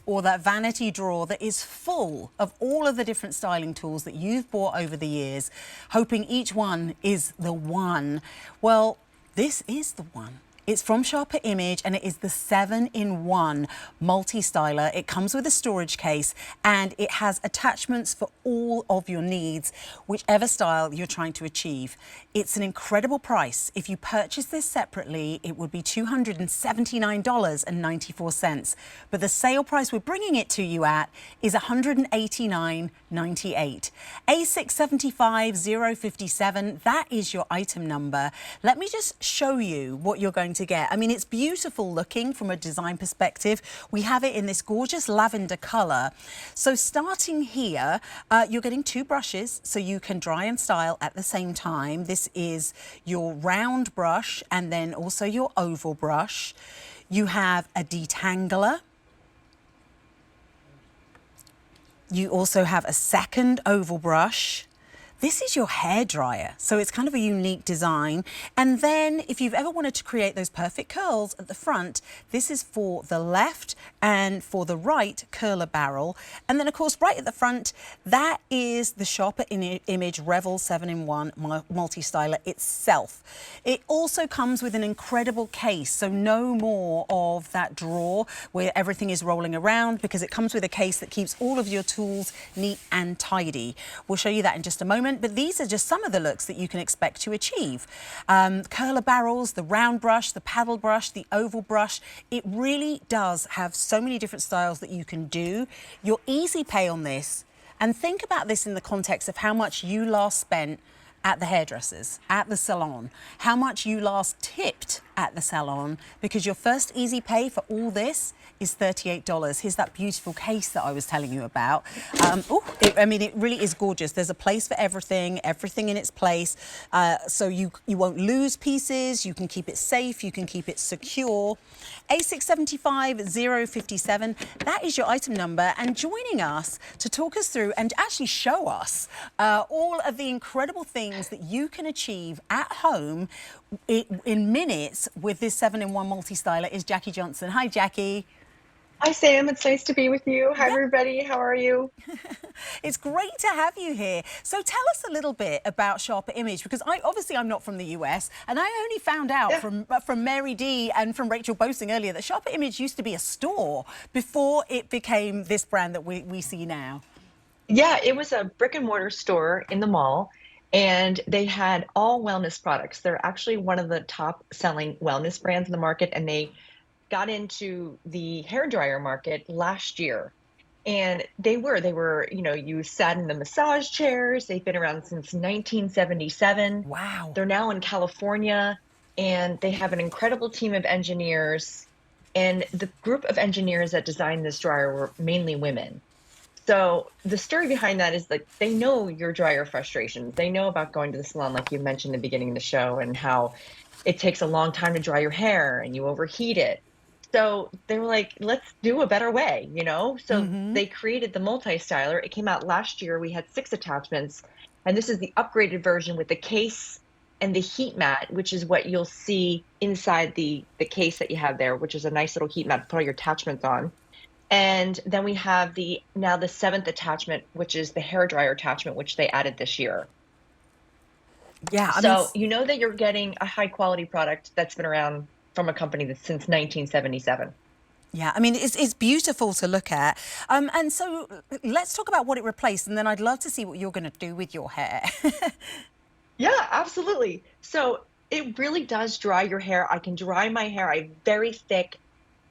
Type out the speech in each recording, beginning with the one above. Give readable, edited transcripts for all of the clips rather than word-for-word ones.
or that vanity drawer that is full of all of the different styling tools that you've bought over the years, hoping each one is the one. Well, this is the one. It's from Sharper Image and it is the 7-in-1 multi-styler. It comes with a storage case and it has attachments for all of your needs, whichever style you're trying to achieve. It's an incredible price. If you purchase this separately, it would be $279.94. But the sale price we're bringing it to you at is $189.98. A675057, that is your item number. Let me just show you what you're going to get. I mean, it's beautiful looking from a design perspective. We have it in this gorgeous lavender color. So starting here, you're getting 2 brushes so you can dry and style at the same time. This is your round brush and then also your oval brush. You have a detangler. You also have a second oval brush. This is your hair dryer, so it's kind of a unique design. And then if you've ever wanted to create those perfect curls at the front, this is for the left and for the right curler barrel. And then of course, right at the front, that is the Sharper Image Revel 7-in-1 multi-styler itself. It also comes with an incredible case, so no more of that drawer where everything is rolling around, because it comes with a case that keeps all of your tools neat and tidy. We'll show you that in just a moment. But these are just some of the looks that you can expect to achieve. Curler barrels, the round brush, the paddle brush, the oval brush. It really does have so many different styles that you can do. Your easy pay on this, and think about this in the context of how much you last spent at the hairdressers, at the salon, how much you last tipped at the salon, because your first easy pay for all this is $38. Here's that beautiful case that I was telling you about. I mean, it really is gorgeous. There's a place for everything, everything in its place. So you won't lose pieces, you can keep it safe, you can keep it secure. A675057, that is your item number. And joining us to talk us through and actually show us all of the incredible things that you can achieve at home in minutes with this 7-in-1 multi-styler is Jackie Johnson. Hi, Jackie. Hi, Sam. It's nice to be with you. Hi, everybody. How are you? It's great to have you here. So tell us a little bit about Sharper Image, because I'm not from the US, and I only found out from Mary D and from Rachel Bosing earlier that Sharper Image used to be a store before it became this brand that we see now. Yeah, it was a brick and mortar store in the mall, and they had all wellness products. They're actually one of the top selling wellness brands in the market, and they got into the hairdryer market last year. And they were, you sat in the massage chairs. They've been around since 1977. Wow. They're now in California, and they have an incredible team of engineers. And the group of engineers that designed this dryer were mainly women. So the story behind that is like they know your dryer frustrations. They know about going to the salon, like you mentioned in the beginning of the show, and how it takes a long time to dry your hair and you overheat it. So they were like, let's do a better way, So they created the multi-styler. It came out last year. We had 6 attachments, and this is the upgraded version with the case and the heat mat, which is what you'll see inside the case that you have there, which is a nice little heat mat to put all your attachments on. And then we have now the 7th attachment, which is the hairdryer attachment, which they added this year. Yeah. So you know that you're getting a high quality product that's been around from a company that's since 1977. Yeah, I mean, it's beautiful to look at. And so let's talk about what it replaced, and then I'd love to see what you're going to do with your hair. Yeah, absolutely. So it really does dry your hair. I can dry my hair. I have very thick,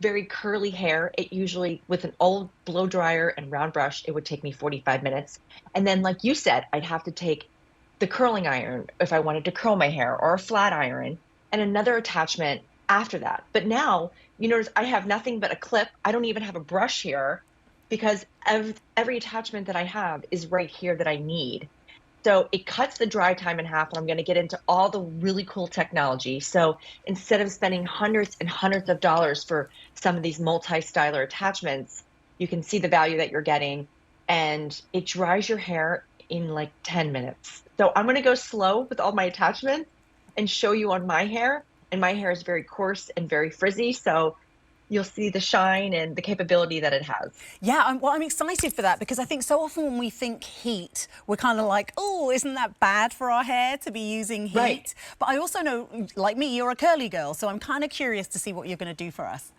very curly hair. It usually, with an old blow dryer and round brush, it would take me 45 minutes. And then, like you said, I'd have to take the curling iron if I wanted to curl my hair, or a flat iron, and another attachment after that. But now, you notice I have nothing but a clip. I don't even have a brush here, because every attachment that I have is right here that I need. So it cuts the dry time in half, and I'm going to get into all the really cool technology. So instead of spending hundreds and hundreds of dollars for some of these multi-styler attachments, you can see the value that you're getting, and it dries your hair in like 10 minutes. So I'm going to go slow with all my attachments and show you on my hair. And my hair is very coarse and very frizzy. So you'll see the shine and the capability that it has. Yeah, I'm excited for that because I think so often when we think heat, we're kind of like, oh, isn't that bad for our hair to be using Right. heat? But I also know, like me, you're a curly girl, so I'm kind of curious to see what you're going to do for us.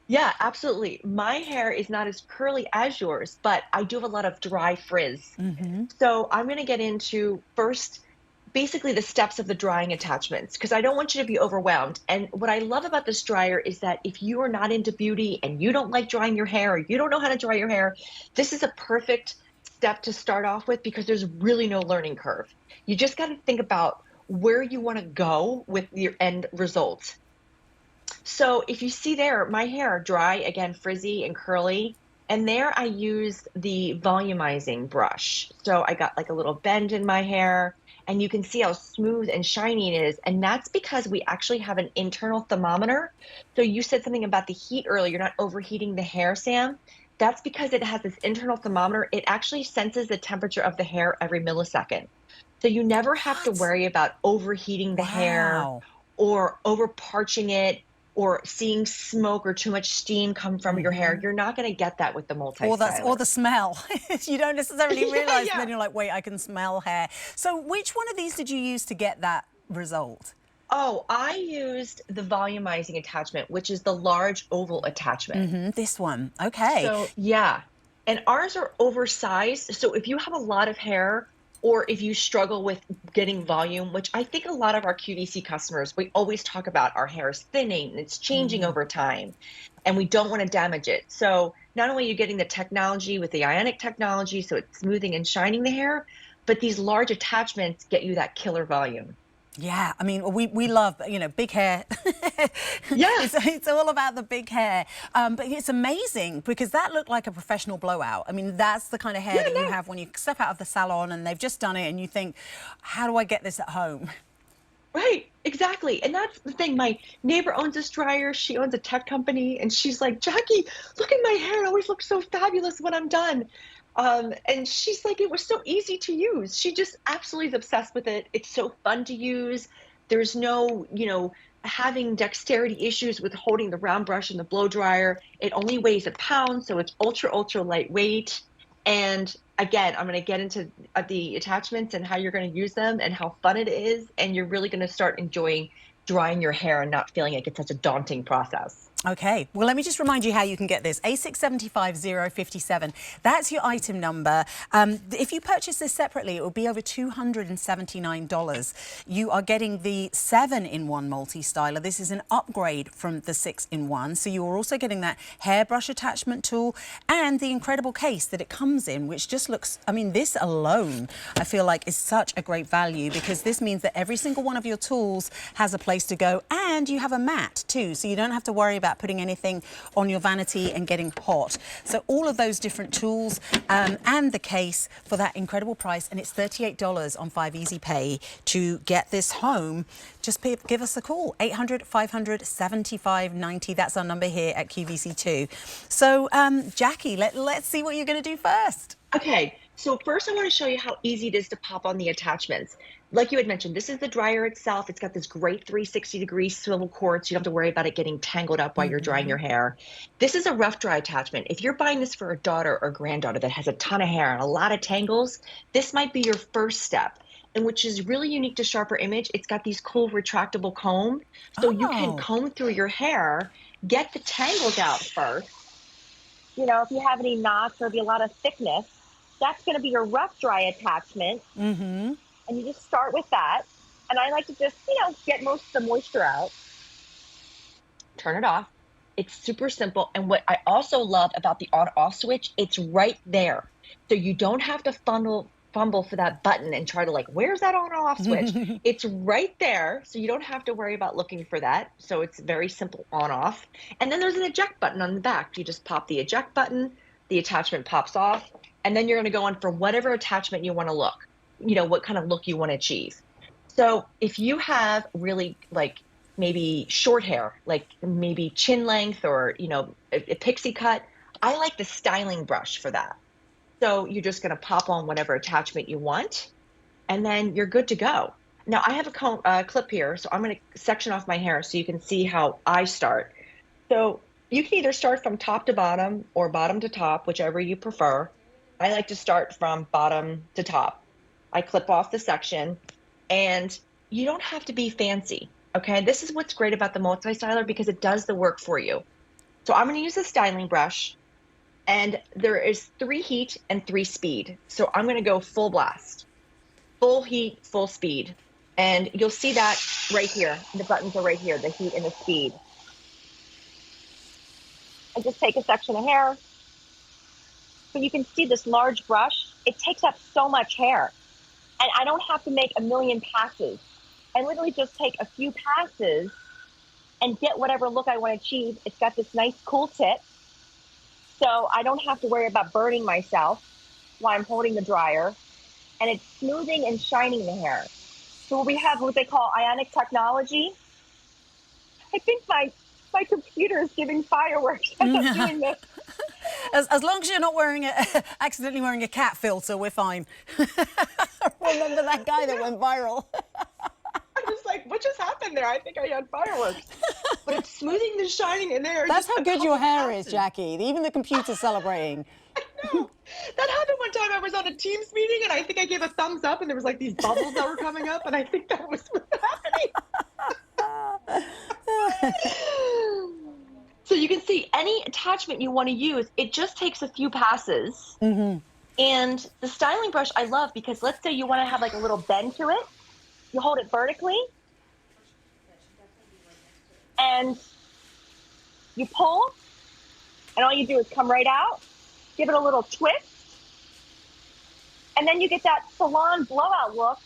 Yeah, absolutely. My hair is not as curly as yours, but I do have a lot of dry frizz. So I'm going to get into first basically the steps of the drying attachments because I don't want you to be overwhelmed. And what I love about this dryer is that if you are not into beauty and you don't like drying your hair or you don't know how to dry your hair, this is a perfect step to start off with because there's really no learning curve. You just got to think about where you want to go with your end result. So if you see there, my hair dry, again, frizzy and curly. And there I used the volumizing brush. So I got like a little bend in my hair and you can see how smooth and shiny it is. And that's because we actually have an internal thermometer. So you said something about the heat earlier, you're not overheating the hair, Sam. That's because it has this internal thermometer. It actually senses the temperature of the hair every millisecond. So you never have to What? worry about overheating the hair Wow. or over parching it or seeing smoke or too much steam come from your hair. You're not going to get that with the Or multi-styler. the smell. You don't necessarily Yeah, realize, but yeah. then you're like, wait, I can smell hair. So which one of these did you use to get that result? Oh, I used the volumizing attachment, which is the large oval attachment. This one. Okay. So, yeah. And ours are oversized. So, if you have a lot of hair or if you struggle with getting volume, which I think a lot of our QVC customers, we always talk about our hair is thinning and it's changing over time, and we don't want to damage it. So, not only are you getting the technology with the ionic technology, so it's smoothing and shining the hair, but these large attachments get you that killer volume. Yeah, I mean, we love, big hair. Yeah. It's all about the big hair. But it's amazing because that looked like a professional blowout. I mean, that's the kind of hair Yeah, that you no. have when you step out of the salon and they've just done it and you think, how do I get this at home? Right, exactly. And that's the thing. My neighbor owns this dryer. She owns a tech company, and she's like, Jackie, look at my hair. It always looks so fabulous when I'm done. And she's like, it was so easy to use. She just absolutely is obsessed with it. It's so fun to use. There's no, having dexterity issues with holding the round brush and the blow dryer. It only weighs a pound, so it's ultra, ultra lightweight. And again, I'm going to get into the attachments and how you're going to use them and how fun it is. And you're really going to start enjoying drying your hair and not feeling like it's such a daunting process. Okay, well, let me just remind you how you can get this. A675057, that's your item number. If you purchase this separately, it will be over $279. You are getting the 7-in-1 multi-styler. This is an upgrade from the 6-in-1. So you are also getting that hairbrush attachment tool and the incredible case that it comes in, which just looks, I mean, this alone, I feel like is such a great value because this means that every single one of your tools has a place to go and you have a mat too. So you don't have to worry about putting anything on your vanity and getting hot. So all of those different tools and the case for that incredible price, and it's $38 on 5 Easy Pay to get this home. Just give us a call, 800-500-7590. That's our number here at QVC2. So Jackie, let's see what you're going to do first. Okay, so first I want to show you how easy it is to pop on the attachments. Like you had mentioned, this is the dryer itself. It's got this great 360-degree swivel cord, so you don't have to worry about it getting tangled up while you're drying your hair. This is a rough dry attachment. If you're buying this for a daughter or granddaughter that has a ton of hair and a lot of tangles, this might be your first step. And which is really unique to Sharper Image, it's got these cool retractable combs. So you can Oh, comb through your hair, get the tangles out first. If you have any knots or be a lot of thickness, that's going to be your rough dry attachment. And you just start with that. And I like to just, get most of the moisture out. Turn it off. It's super simple. And what I also love about the on-off switch, it's right there. So you don't have to fumble for that button and try to where's that on-off switch? It's right there. So you don't have to worry about looking for that. So it's very simple on-off. And then there's an eject button on the back. You just pop the eject button, the attachment pops off, and then you're going to go on for whatever attachment you want to look, what kind of look you want to achieve. So if you have really maybe short hair, like maybe chin length or, a pixie cut, I like the styling brush for that. So you're just going to pop on whatever attachment you want, and then you're good to go. Now I have a clip here, so I'm going to section off my hair so you can see how I start. So You can either start from top to bottom or bottom to top, whichever you prefer. I like to start from bottom to top. I clip off the section, and you don't have to be fancy. Okay, this is what's great about the multi-styler because it does the work for you. So I'm going to use a styling brush, and there is 3 heat and 3 speed. So I'm going to go full blast, full heat, full speed. And you'll see that right here. The buttons are right here, the heat and the speed. I just take a section of hair. So you can see this large brush, it takes up so much hair. And I don't have to make a million passes. I literally just take a few passes and get whatever look I want to achieve. It's got this nice cool tip. So I don't have to worry about burning myself while I'm holding the dryer. And it's smoothing and shining the hair. So we have what they call ionic technology. I think my computer is giving fireworks as I'm doing this. As long as you're not accidentally wearing a cat filter, we're fine. Remember that guy that went viral? I'm just like, what just happened there? I think I had fireworks. But it's smoothing the shining in there. That's how good your hair is, Jackie. Even the computer's celebrating. No, that happened one time. I was on a Teams meeting, and I think I gave a thumbs up, and there was like these bubbles that were coming up, and I think that was what's happening. So you can see any attachment you want to use, it just takes a few passes. Mm-hmm. And the styling brush I love because let's say you want to have like a little bend to it. You hold it vertically, and you pull, and all you do is come right out, give it a little twist, and then you get that salon blowout look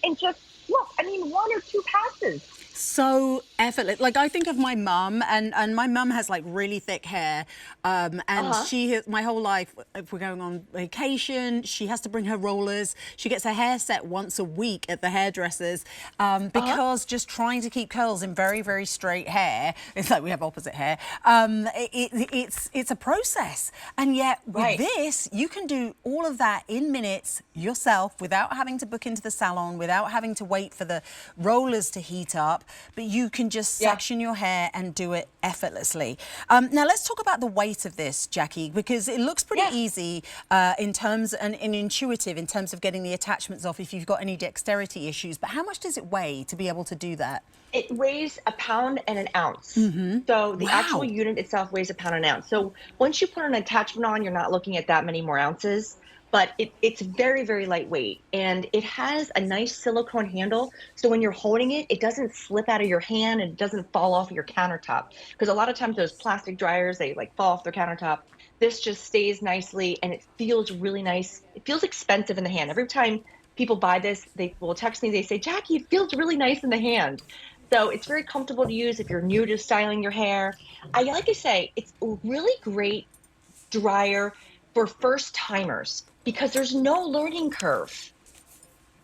in just, look, I mean, 1 or 2 passes. So effortless. Like, I think of my mum, and my mum has like really thick hair, and she has, my whole life, if we're going on vacation, she has to bring her rollers. She gets her hair set once a week at the hairdressers, because just trying to keep curls in very, very straight hair, it's like we have opposite hair, it's a process. And yet with this, you can do all of that in minutes yourself without having to book into the salon, without having to wait for the rollers to heat up. But you can just section your hair and do it effortlessly. Now let's talk about the weight of this, Jackie, because it looks pretty easy in terms and intuitive in terms of getting the attachments off if you've got any dexterity issues. But how much does it weigh to be able to do that? It weighs 1 pound and an ounce. So the actual unit itself weighs 1 pound and an ounce. So once you put an attachment on, you're not looking at that many more ounces. But it's very, very lightweight, and it has a nice silicone handle. So when you're holding it, it doesn't slip out of your hand and it doesn't fall off your countertop. Because a lot of times those plastic dryers, they like fall off their countertop. This just stays nicely, and it feels really nice. It feels expensive in the hand. Every time people buy this, they will text me, they say, Jackie, it feels really nice in the hand. So it's very comfortable to use if you're new to styling your hair. I like to say it's a really great dryer for first timers because there's no learning curve.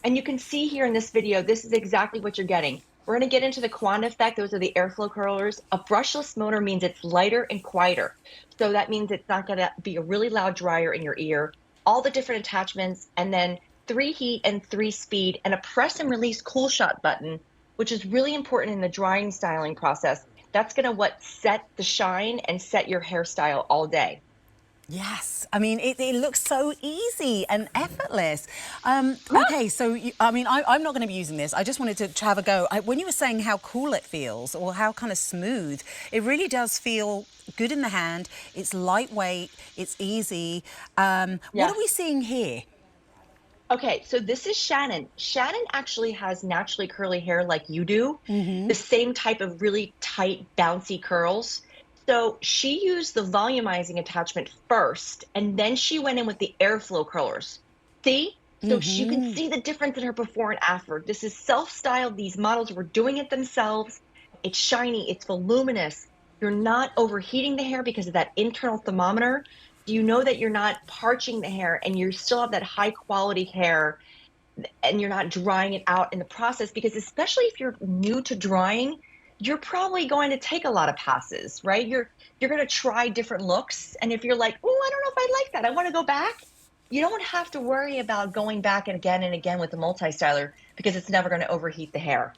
And you can see here in this video, this is exactly what you're getting. We're going to get into the quant effect. Those are the airflow curlers. A brushless motor means it's lighter and quieter. So that means it's not going to be a really loud dryer in your ear. All the different attachments, and then 3 heat and 3 speed, and a press and release cool shot button, which is really important in the drying styling process. That's going to set the shine and set your hairstyle all day. Yes, I mean, it looks so easy and effortless. Okay, so, I'm not going to be using this. I just wanted to have a go. When you were saying how cool it feels or how kind of smooth, it really does feel good in the hand. It's lightweight, it's easy. What are we seeing here? Okay, so this is Shannon. Shannon actually has naturally curly hair like you do, the same type of really tight, bouncy curls. So she used the volumizing attachment first, and then she went in with the airflow curlers. See? So you can see the difference in her before and after. This is self-styled. These models were doing it themselves. It's shiny. It's voluminous. You're not overheating the hair because of that internal thermometer. You know that you're not parching the hair, and you still have that high-quality hair, and you're not drying it out in the process, because especially if you're new to drying, you're probably going to take a lot of passes, right? You're going to try different looks. And if you're like, oh, I don't know if I like that, I want to go back, you don't have to worry about going back and again with the multi-styler because it's never going to overheat the hair.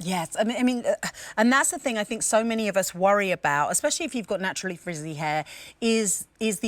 Yes, and that's the thing I think so many of us worry about, especially if you've got naturally frizzy hair, is the